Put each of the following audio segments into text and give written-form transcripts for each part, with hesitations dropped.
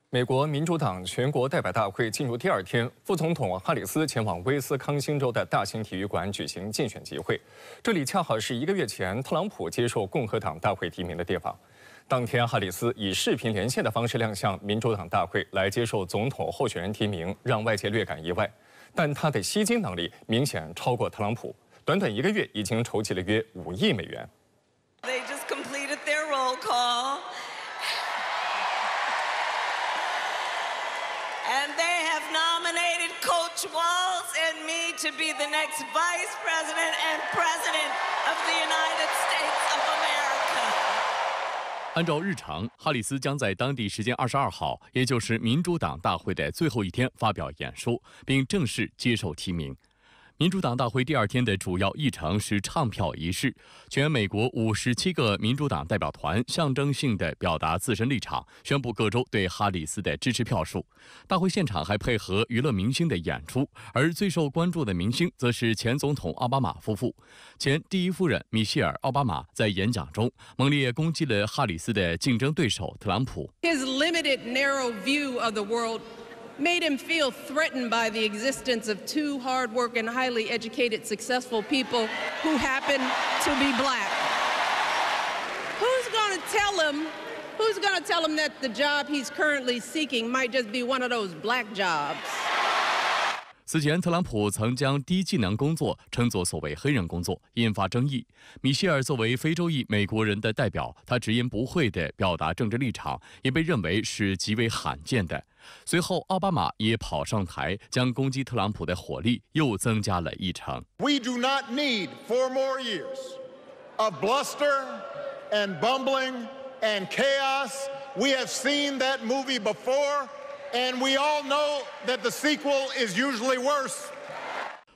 美国民主党全国代表大会进入第二天，副总统哈里斯前往威斯康星州的大型体育馆举行竞选集会，这里恰好是1个月前特朗普接受共和党大会提名的地方。当天，哈里斯以视频连线的方式亮相民主党大会来接受总统候选人提名，让外界略感意外。但他的吸金能力明显超过特朗普，短短1个月已经筹集了约5亿美元。They just completed their roll call. And they have nominated Coach Walz and me to be the next Vice President and President of the United States of America. 按照日程，哈里斯将在当地时间22号，也就是民主党大会的最后一天发表演说，并正式接受提名。民主党大会第二天的主要议程是唱票仪式，全美国57个民主党代表团象征性地表达自身立场，宣布各州对哈里斯的支持票数。大会现场还配合娱乐明星的演出，而最受关注的明星则是前总统奥巴马夫妇。前第一夫人米歇尔·奥巴马在演讲中猛烈攻击了哈里斯的竞争对手特朗普。His limited, narrow view of the world made him feel threatened by the existence of two hard-working, highly educated, successful people who happen to be black. Who's going to tell him that the job he's currently seeking might just be one of those black jobs? 此前，特朗普曾将低技能工作称作所谓黑人工作，引发争议。米歇尔作为非洲裔美国人的代表，他直言不讳地表达政治立场，也被认为是极为罕见的。随后，奥巴马也跑上台，将攻击特朗普的火力又增加了一成。We do not need 4 more years of bluster and bumbling and chaos. We have seen that movie before.And we all know that the sequel is usually worse.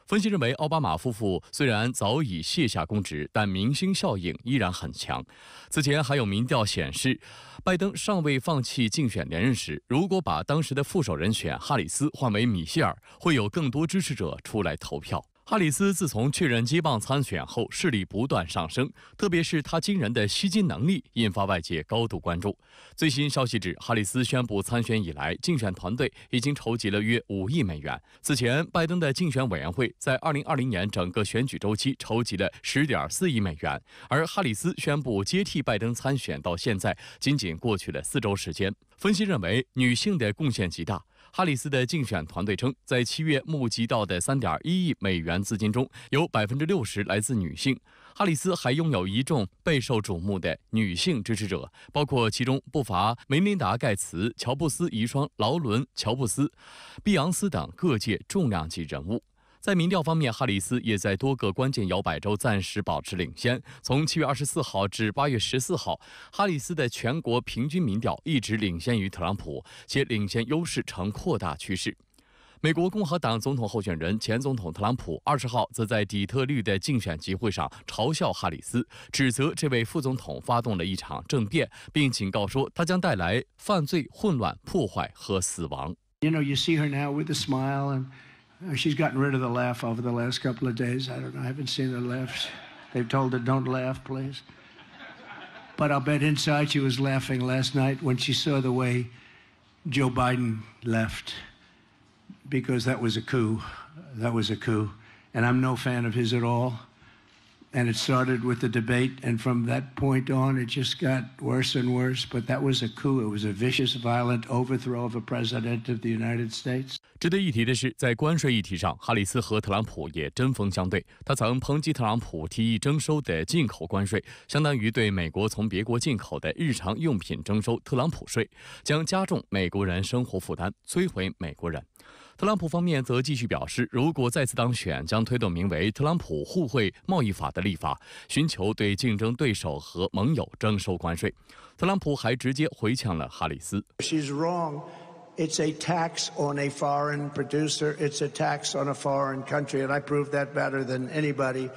分析认为，奥巴马夫妇虽然早已卸下公职，但明星效应依然很强。此前还有民调显示，拜登尚未放弃竞选连任时，如果把当时的副手人选哈里斯换为米歇尔，会有更多支持者出来投票。哈里斯自从确认接棒参选后，势力不断上升，特别是他惊人的吸金能力引发外界高度关注。最新消息指，哈里斯宣布参选以来，竞选团队已经筹集了约5亿美元。此前，拜登的竞选委员会在2020年整个选举周期筹集了10.4亿美元，而哈里斯宣布接替拜登参选到现在，仅仅过去了4周时间。分析认为，女性的贡献极大。哈里斯的竞选团队称，在7月募集到的3.1亿美元资金中，有60%来自女性。哈里斯还拥有一众备受瞩目的女性支持者，包括其中不乏梅琳达·盖茨、乔布斯遗孀劳伦·乔布斯、碧昂斯等各界重量级人物。在民调方面，哈里斯也在多个关键摇摆州暂时保持领先。从7月24号至8月14号，哈里斯的全国平均民调一直领先于特朗普，且领先优势呈扩大趋势。美国共和党总统候选人前总统特朗普20号则在底特律的竞选集会上嘲笑哈里斯，指责这位副总统发动了一场政变，并警告说他将带来犯罪、混乱、破坏和死亡。You see her now with a smile and...She's gotten rid of the laugh over the last couple of days. I don't know. I haven't seen her laugh. They've told her, don't laugh, please. But I'll bet inside she was laughing last night when she saw the way Joe Biden left. Because that was a coup. That was a coup. And I'm no fan of his at all.And it started with the debate, and from that point on, it just got worse and worse. But that was a coup. It was a vicious, violent overthrow of a president of the United States. 值得一提的是，在关税议题上，哈里斯和特朗普也针锋相对。他曾抨击特朗普提议征收的进口关税，相当于对美国从别国进口的日常用品征收特朗普税，将加重美国人生活负担，摧毁美国人。特朗普方面则继续表示，如果再次当选，将推动名为《特朗普互惠贸易法》的立法，寻求对竞争对手和盟友征收关税。特朗普还直接回呛了哈里斯。She's wrong. It's a tax on a foreign producer. It's a tax on a foreign country, and I prove that better than anybody.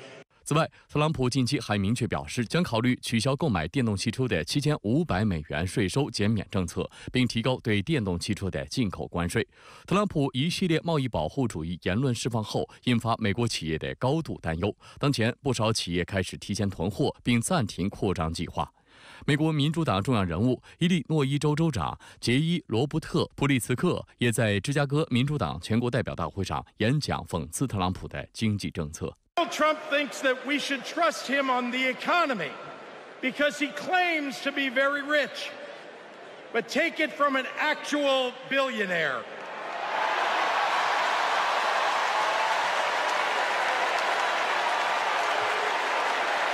此外，特朗普近期还明确表示，将考虑取消购买电动汽车的7500美元税收减免政策，并提高对电动汽车的进口关税。特朗普一系列贸易保护主义言论释放后，引发美国企业的高度担忧。当前，不少企业开始提前囤货，并暂停扩张计划。美国民主党重要人物伊利诺伊州州长杰伊·罗伯特·普利茨克也在芝加哥民主党全国代表大会上演讲，讽刺特朗普的经济政策。Donald Trump thinks that we should trust him on the economy because he claims to be very rich, but take it from an actual billionaire.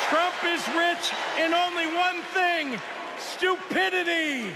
Trump is rich in only one thing: stupidity.